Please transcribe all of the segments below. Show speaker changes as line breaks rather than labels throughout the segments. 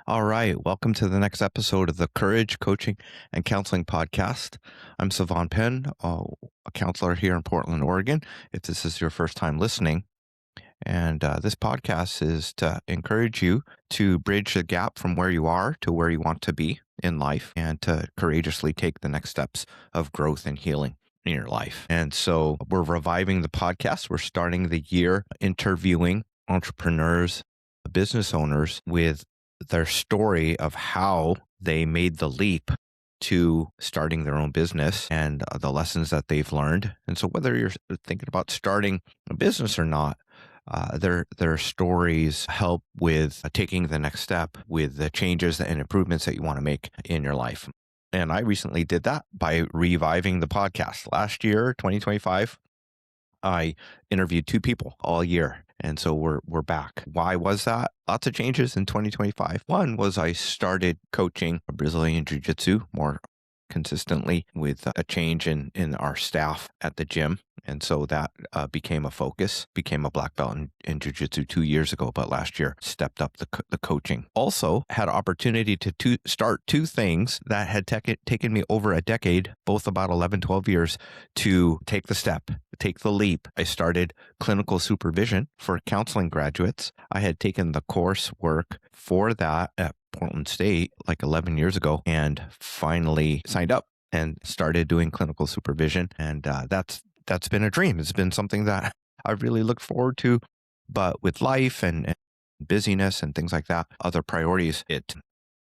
All right. Welcome to the next episode of the Courage Coaching and Counseling Podcast. I'm Savan Penn, a counselor here in Portland, Oregon. If this is your first time listening, and this podcast is to encourage you to bridge the gap from where you are to where you want to be in life and to courageously take the next steps of growth and healing in your life. And so we're reviving the podcast. We're starting the year interviewing entrepreneurs, business owners with their story of how they made the leap to starting their own business and the lessons that they've learned. And so whether you're thinking about starting a business or not, their stories help with taking the next step with the changes and improvements that you want to make in your life. And I recently did that by reviving the podcast. Last year, 2025, I interviewed 2 people all year. And so we're back. Why was that? Lots of changes in 2025. One was I started coaching Brazilian Jiu-Jitsu more consistently with a change in our staff at the gym. And so that became a focus, became a black belt in Jiu-Jitsu 2 years ago, but last year stepped up the coaching. Also had opportunity to start 2 things that had taken me over a decade, both about 11, 12 years, to take the step, take the leap. I started clinical supervision for counseling graduates. I had taken the coursework for that at Portland State like 11 years ago and finally signed up and started doing clinical supervision. And that's been a dream. It's been something that I really looked forward to, but with life and busyness and things like that, other priorities, it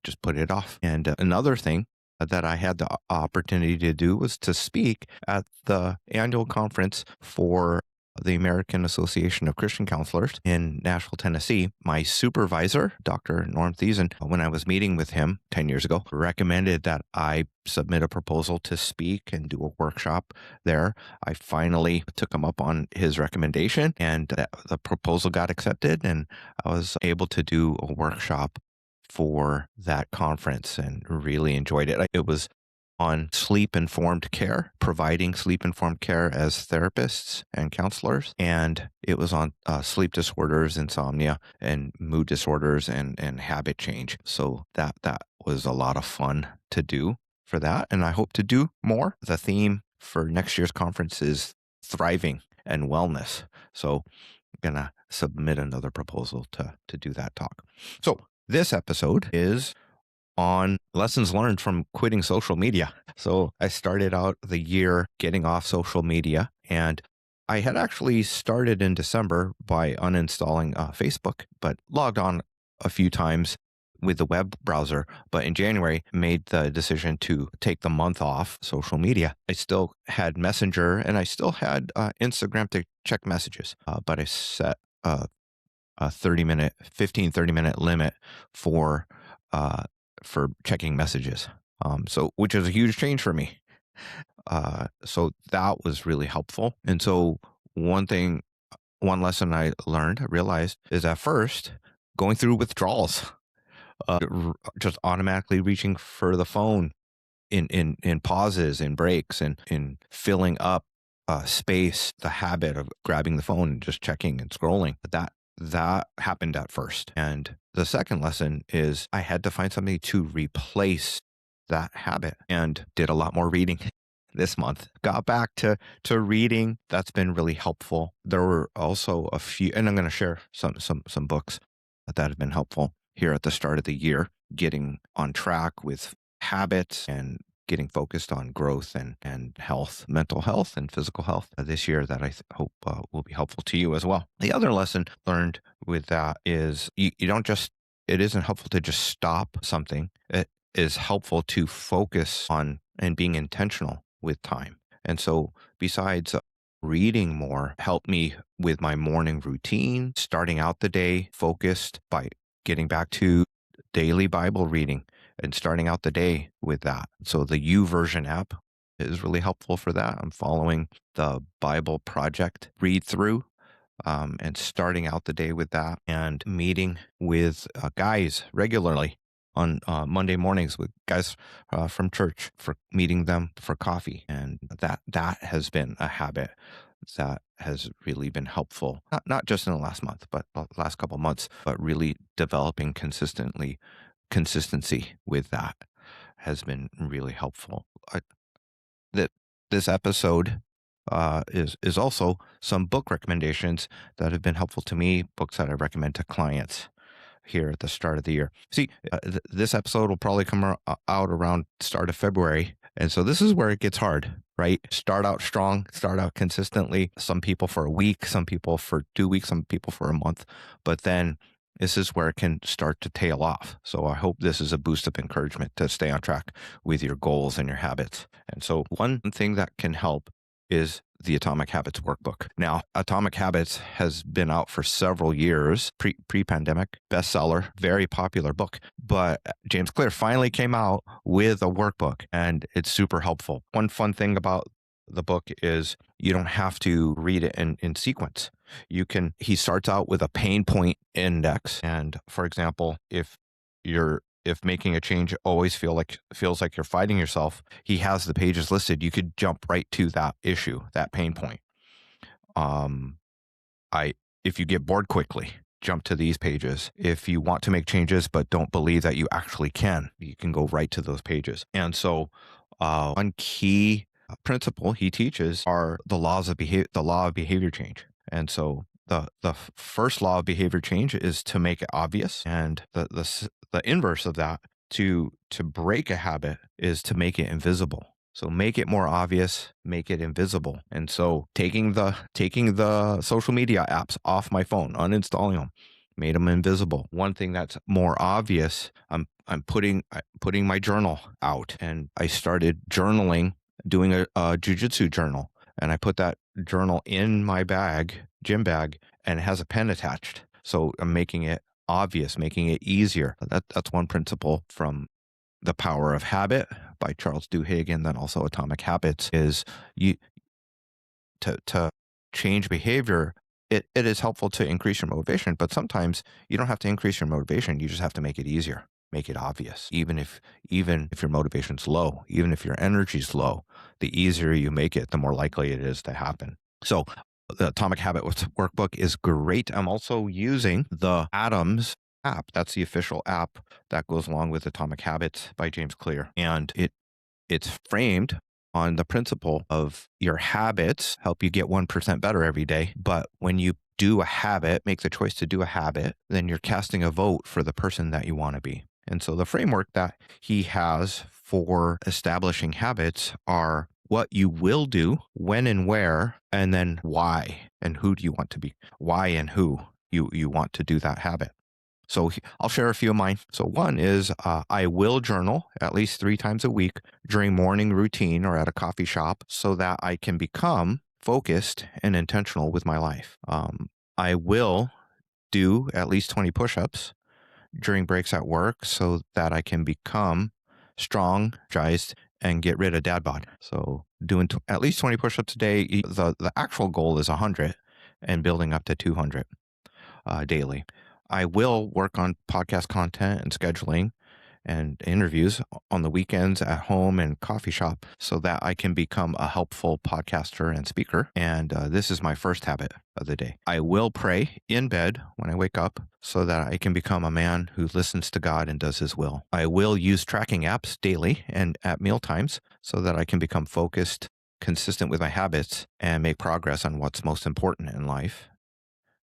just put it off. And another thing that I had the opportunity to do was to speak at the annual conference for the American Association of Christian Counselors in Nashville, Tennessee. My supervisor, Dr. Norm Thiessen, when I was meeting with him 10 years ago, recommended that I submit a proposal to speak and do a workshop there. I finally took him up on his recommendation, and the proposal got accepted, and I was able to do a workshop for that conference and really enjoyed it. It was on sleep-informed care, providing sleep-informed care as therapists and counselors. And it was on sleep disorders, insomnia, and mood disorders and habit change. So that was a lot of fun to do for that. And I hope to do more. The theme for next year's conference is thriving and wellness. So I'm going to submit another proposal to do that talk. So this episode is on lessons learned from quitting social media. So I started out the year getting off social media, and I had actually started in December by uninstalling Facebook, but logged on a few times with the web browser. But in January, made the decision to take the month off social media. I still had Messenger and I still had Instagram to check messages, but I set a 30-minute limit for checking messages. So which is a huge change for me. So that was really helpful. And so one lesson I realized is at first going through withdrawals, just automatically reaching for the phone in pauses, in breaks, and in filling up space, the habit of grabbing the phone and just checking and scrolling. That happened at first. And the second lesson is I had to find something to replace that habit, and did a lot more reading this month. Got back to reading. That's been really helpful. There were also a few, and I'm going to share some books that have been helpful here at the start of the year, getting on track with habits and getting focused on growth and health, mental health and physical health this year that I hope will be helpful to you as well. The other lesson learned with that is you don't just, it isn't helpful to just stop something. It is helpful to focus on and being intentional with time. And so besides reading more, helped me with my morning routine, starting out the day focused by getting back to daily Bible reading and starting out the day with that. So the YouVersion app is really helpful for that. I'm following the Bible Project read through and starting out the day with that, and meeting with guys regularly on Monday mornings with guys from church, for meeting them for coffee. And that has been a habit that has really been helpful, not just in the last month, but the last couple of months, but really developing consistent consistency with that has been really helpful. That this episode is also some book recommendations that have been helpful to me, books that I recommend to clients here at the start of the year. See, this episode will probably come out around start of February. And so this is where it gets hard, right? Start out strong, start out consistently. Some people for a week, some people for 2 weeks, some people for a month. But then this is where it can start to tail off. So I hope this is a boost of encouragement to stay on track with your goals and your habits. And so one thing that can help is the Atomic Habits Workbook. Now, Atomic Habits has been out for several years, pre-pandemic, bestseller, very popular book. But James Clear finally came out with a workbook, and it's super helpful. One fun thing about the book is you don't have to read it in sequence. He starts out with a pain point index. And for example, if making a change always feels like you're fighting yourself, he has the pages listed. You could jump right to that issue, that pain point. If you get bored quickly, jump to these pages. If you want to make changes but don't believe that you actually can, you can go right to those pages. And so one key principle he teaches are the law of behavior change. And so the first law of behavior change is to make it obvious, and the inverse of that, to break a habit, is to make it invisible. So make it more obvious, make it invisible. And so taking the social media apps off my phone, uninstalling them, made them invisible. One thing that's more obvious, I'm putting my journal out, and I started journaling, doing a jiu-jitsu journal, and I put that journal in my gym bag, and it has a pen attached. So I'm making it obvious, making it easier. That's one principle from The Power of Habit by Charles Duhigg, and then also Atomic Habits, is to change behavior. It is helpful to increase your motivation, but sometimes you don't have to increase your motivation. You just have to make it easier, make it obvious. Even if your motivation's low, even if your energy's low, the easier you make it, the more likely it is to happen. So the Atomic Habits Workbook is great. I'm also using the Atoms app. That's the official app that goes along with Atomic Habits by James Clear. And it's framed on the principle of your habits help you get 1% better every day. But when you do a habit, make the choice to do a habit, then you're casting a vote for the person that you want to be. And so the framework that he has for establishing habits are what you will do, when and where, and then why and who do you want to be, why and who you want to do that habit. So I'll share a few of mine. So one is I will journal at least 3 times a week during morning routine or at a coffee shop so that I can become focused and intentional with my life. I will do at least 20 push-ups during breaks at work so that I can become strong, energized, and get rid of dad bod. So doing at least 20 push-ups a day. The actual goal is 100 and building up to 200 daily. I will work on podcast content and scheduling and interviews on the weekends at home and coffee shop so that I can become a helpful podcaster and speaker. And this is my first habit of the day. I will pray in bed when I wake up so that I can become a man who listens to God and does his will. I will use tracking apps daily and at meal times so that I can become focused, consistent with my habits, and make progress on what's most important in life.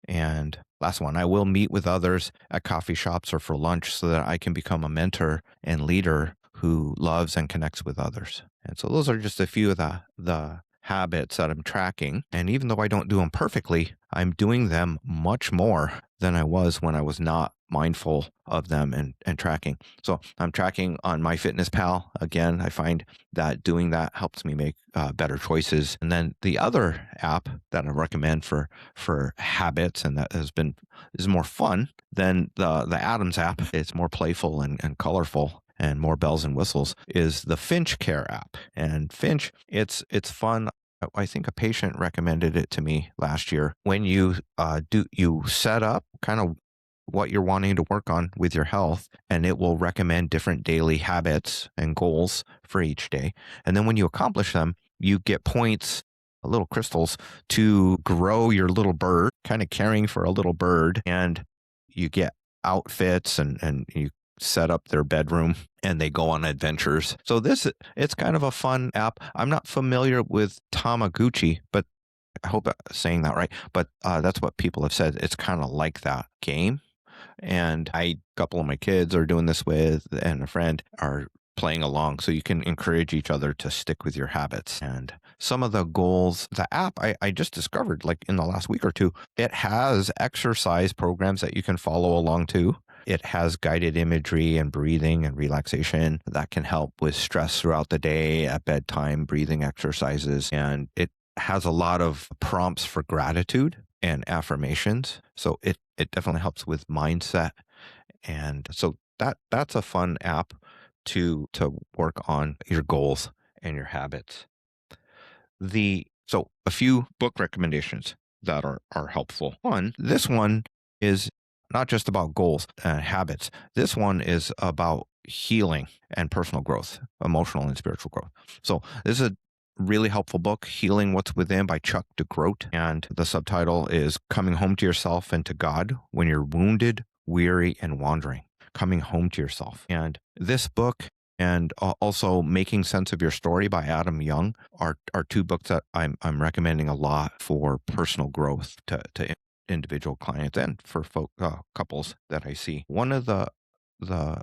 And last one, I will meet with others at coffee shops or for lunch so that I can become a mentor and leader who loves and connects with others. And so those are just a few of the habits that I'm tracking. And even though I don't do them perfectly, I'm doing them much more than I was when I was not mindful of them and tracking. So I'm tracking on MyFitnessPal. Again, I find that doing that helps me make better choices. And then the other app that I recommend for habits, and that is more fun than the Atoms app. It's more playful and colorful and more bells and whistles, is the Finch Care app. And Finch, it's fun. I think a patient recommended it to me last year. When you you set up kind of what you're wanting to work on with your health, and it will recommend different daily habits and goals for each day. And then when you accomplish them, you get points, little crystals, to grow your little bird, kind of caring for a little bird. And you get outfits and you set up their bedroom and they go on adventures. So it's kind of a fun app. I'm not familiar with Tamaguchi, but I hope I'm saying that right. But that's what people have said. It's kind of like that game. And a couple of my kids are doing this with, and a friend are playing along. So you can encourage each other to stick with your habits. And some of the goals, the app I just discovered like in the last week or two, it has exercise programs that you can follow along to. It has guided imagery and breathing and relaxation that can help with stress throughout the day, at bedtime, breathing exercises. And it has a lot of prompts for gratitude and affirmations. So it definitely helps with mindset. And so that's a fun app to work on your goals and your habits. So a few book recommendations that are helpful. This one is not just about goals and habits. This one is about healing and personal growth, emotional and spiritual growth. So this is a really helpful book, Healing What's Within by Chuck DeGroat. And the subtitle is Coming Home to Yourself and to God When You're Wounded, Weary, and Wandering. Coming Home to Yourself. And this book and also Making Sense of Your Story by Adam Young are two books that I'm recommending a lot for personal growth to individual clients and for couples that I see. One of the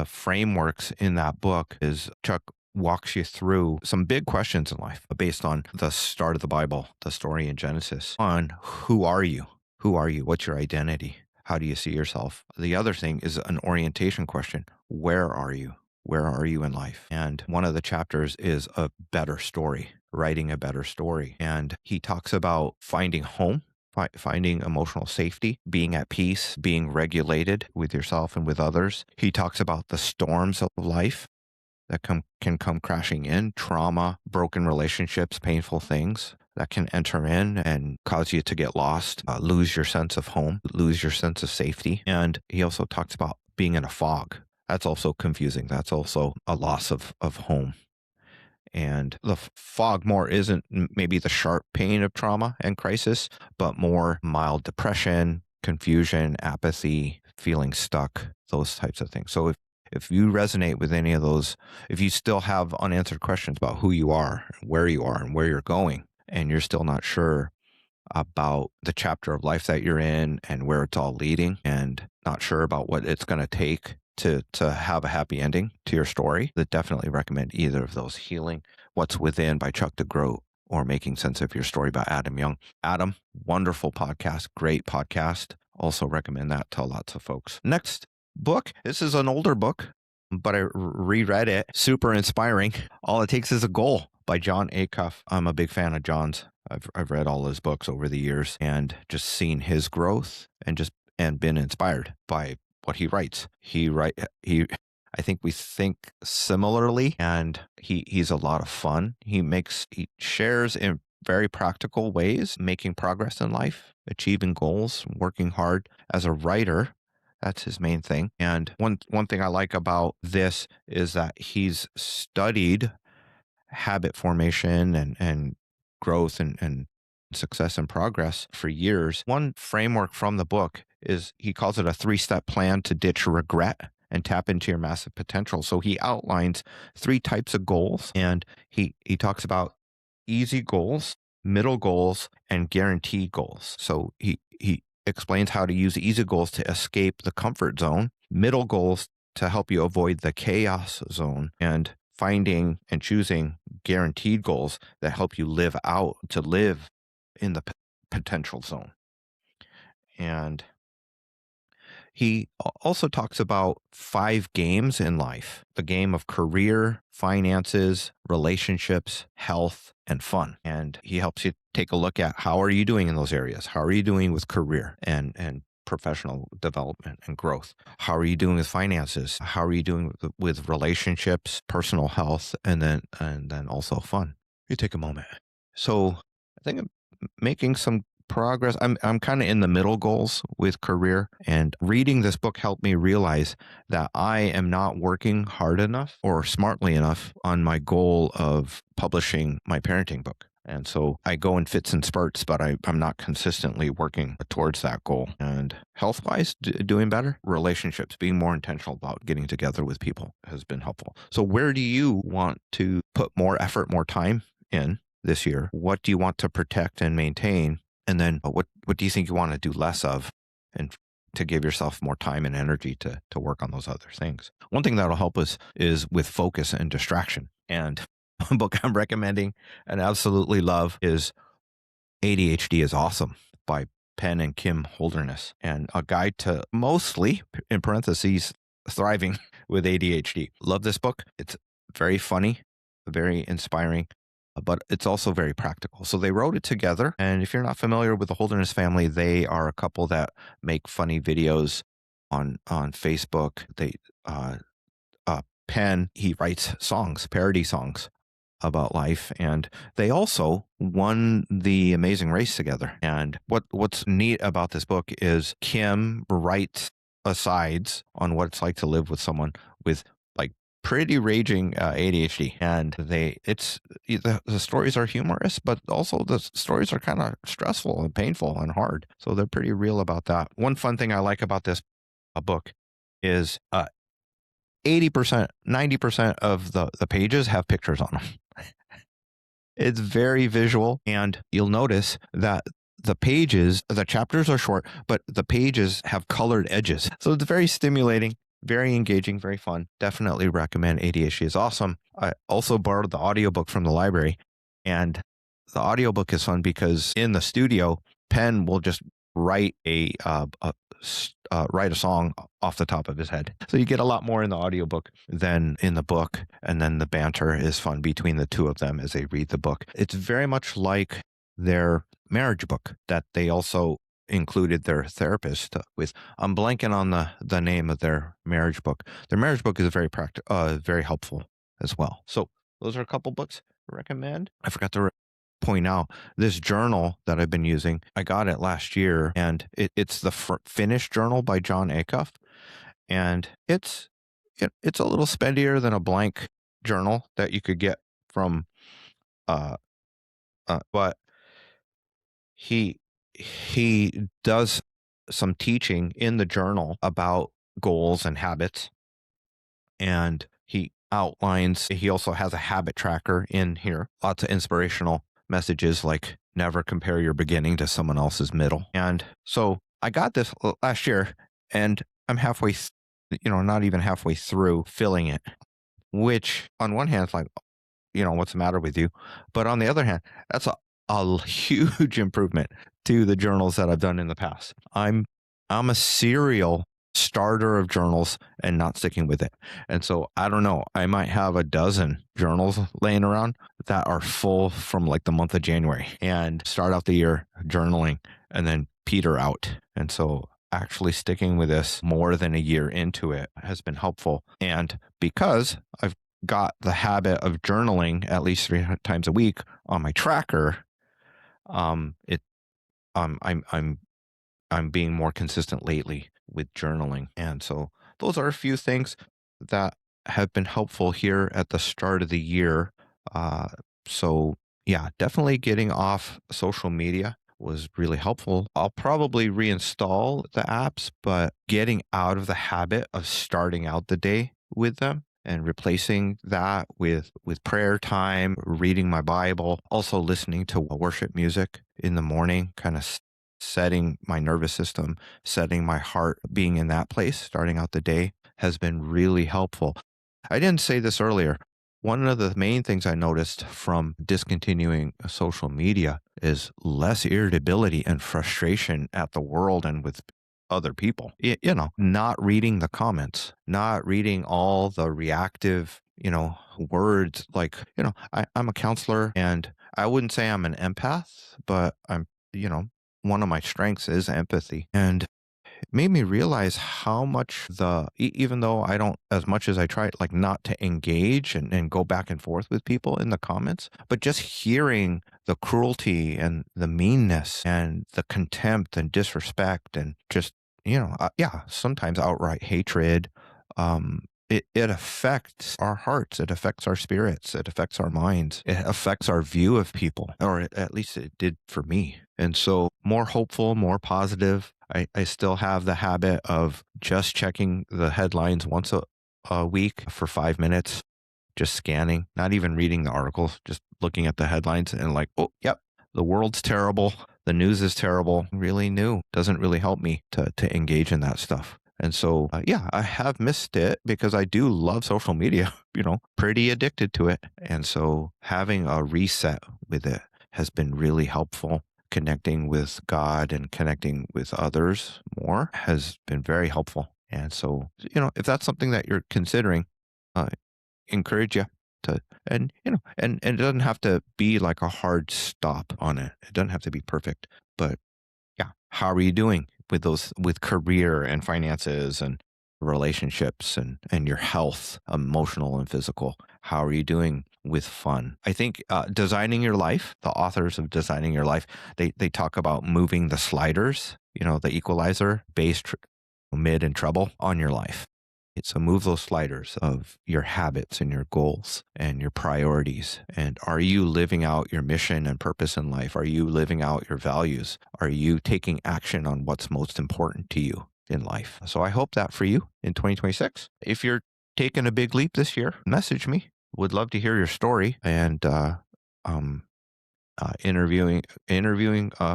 frameworks in that book is Chuck walks you through some big questions in life based on the start of the Bible, the story in Genesis. On who are you? Who are you? What's your identity? How do you see yourself? The other thing is an orientation question. Where are you? Where are you in life? And one of the chapters is a better story, writing a better story. And he talks about finding home, finding emotional safety, being at peace, being regulated with yourself and with others. He talks about the storms of life that can come crashing in, trauma, broken relationships, painful things that can enter in and cause you to get lost, lose your sense of home, lose your sense of safety. And he also talks about being in a fog. That's also confusing. That's also a loss of home. And the fog more isn't maybe the sharp pain of trauma and crisis, but more mild depression, confusion, apathy, feeling stuck, those types of things. So if you resonate with any of those, if you still have unanswered questions about who you are, and where you're going, and you're still not sure about the chapter of life that you're in and where it's all leading, and not sure about what it's going to take to have a happy ending to your story, I definitely recommend either of those, Healing What's Within by Chuck DeGroat or Making Sense of Your Story by Adam Young. Adam, wonderful podcast, great podcast. Also recommend that to lots of folks. Next book, this is an older book, but I reread it. Super inspiring. All It Takes Is a Goal by John Acuff. I'm a big fan of John's. I've read all his books over the years and just seen his growth and been inspired by what he writes. I think we think similarly, and he's a lot of fun. He shares in very practical ways, making progress in life, achieving goals, working hard as a writer. That's his main thing. And one thing I like about this is that he's studied habit formation and growth and success and progress for years. One framework from the book is, he calls it a 3-step plan to ditch regret and tap into your massive potential. So he outlines 3 types of goals, and he talks about easy goals, middle goals, and guaranteed goals. So he explains how to use easy goals to escape the comfort zone, middle goals to help you avoid the chaos zone, and finding and choosing guaranteed goals that help you live in the potential zone. And he also talks about 5 games in life: the game of career, finances, relationships, health, and fun. And he helps you take a look at, how are you doing in those areas? How are you doing with career and professional development and growth? How are you doing with finances? How are you doing with relationships, personal health, and then also fun? You take a moment. So I think I'm making some progress. I'm kind of in the middle goals with career, and reading this book helped me realize that I am not working hard enough or smartly enough on my goal of publishing my parenting book. And so I go in fits and spurts, but I'm not consistently working towards that goal. And health-wise, doing better. Relationships, being more intentional about getting together with people has been helpful. So where do you want to put more effort, more time in this year? What do you want to protect and maintain? And then what do you think you want to do less of, and to give yourself more time and energy to work on those other things? One thing that'll help us is with focus and distraction. And one book I'm recommending and absolutely love is ADHD is Awesome by Penn and Kim Holderness, and a guide to mostly, in parentheses, thriving with ADHD. Love this book. It's very funny, very inspiring, but it's also very practical. So they wrote it together. And if you're not familiar with the Holderness family, they are a couple that make funny videos on Facebook. They Penn, he writes songs, parody songs about life, and they also won the Amazing Race together. And what's neat about this book is Kim writes asides on what it's like to live with someone with like pretty raging ADHD, and the stories are humorous, but also the stories are kind of stressful and painful and hard. So they're pretty real about that. One fun thing I like about this book is 80%, 90% of the pages have pictures on them. It's very visual, and you'll notice that the chapters are short, but the pages have colored edges. So it's very stimulating, very engaging, very fun. Definitely recommend ADHD is Awesome. I also borrowed the audiobook from the library, and the audiobook is fun because in the studio, Penn will just write write a song off the top of his head. So you get a lot more in the audiobook than in the book. And then the banter is fun between the two of them as they read the book. It's very much like their marriage book that they also included their therapist with. I'm blanking on the name of their marriage book. Their marriage book is very helpful as well. So those are a couple books I recommend. I forgot to point out this journal that I've been using. I got it last year, and it's the Finnish journal by John Acuff, and it's a little spendier than a blank journal that you could get from but he does some teaching in the journal about goals and habits, and he also has a habit tracker in here, lots of inspirational messages like never compare your beginning to someone else's middle. And so I got this last year, and I'm not even halfway through filling it, which on one hand, it's like, what's the matter with you? But on the other hand, that's a huge improvement to the journals that I've done in the past. I'm a serial starter of journals and not sticking with it. And so I don't know, I might have a dozen journals laying around that are full from like the month of January, and start out the year journaling and then peter out. And so actually sticking with this more than a year into it has been helpful. And because I've got the habit of journaling at least 3 times a week on my tracker, I'm being more consistent lately with journaling. And so those are a few things that have been helpful here at the start of the year. So yeah, definitely getting off social media was really helpful. I'll probably reinstall the apps, but getting out of the habit of starting out the day with them and replacing that with prayer time, reading my Bible, also listening to worship music in the morning, kind of setting my nervous system, setting my heart, being in that place, starting out the day has been really helpful. I didn't say this earlier. One of the main things I noticed from discontinuing social media is less irritability and frustration at the world and with other people. Not reading the comments, not reading all the reactive, words. Like, I'm a counselor, and I wouldn't say I'm an empath, but I'm, one of my strengths is empathy. And it made me realize how much even though I don't, as much as I try, like, not to engage and go back and forth with people in the comments, but just hearing the cruelty and the meanness and the contempt and disrespect and just, sometimes outright hatred, it affects our hearts. It affects our spirits. It affects our minds. It affects our view of people, or at least it did for me. And so more hopeful, more positive. I still have the habit of just checking the headlines once a week for 5 minutes, just scanning, not even reading the articles, just looking at the headlines and like, oh, yep, the world's terrible. The news is terrible. Really new. Doesn't really help me to engage in that stuff. And so, yeah, I have missed it because I do love social media, pretty addicted to it. And so having a reset with it has been really helpful. Connecting with God and connecting with others more has been very helpful. And so, if that's something that you're considering, uh, encourage you to, and it doesn't have to be like a hard stop on it. It doesn't have to be perfect, but yeah. How are you doing with career and finances and relationships and your health, emotional and physical? How are you doing with fun? I think Designing Your Life, the authors of Designing Your Life, they talk about moving the sliders, the equalizer, bass, mid, and treble on your life. So move those sliders of your habits and your goals and your priorities. And are you living out your mission and purpose in life? Are you living out your values? Are you taking action on what's most important to you in life? So I hope that for you in 2026. If you're taking a big leap this year, message me. Would love to hear your story and um, interviewing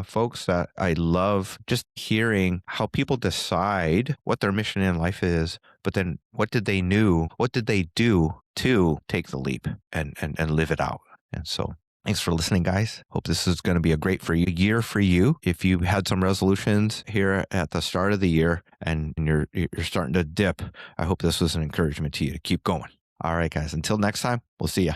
folks that I love, just hearing how people decide what their mission in life is, but then what did they do to take the leap and live it out. And so thanks for listening, guys. Hope this is going to be a great year for you. If you had some resolutions here at the start of the year and you're starting to dip, I hope this was an encouragement to you to keep going. All right, guys, until next time, we'll see ya.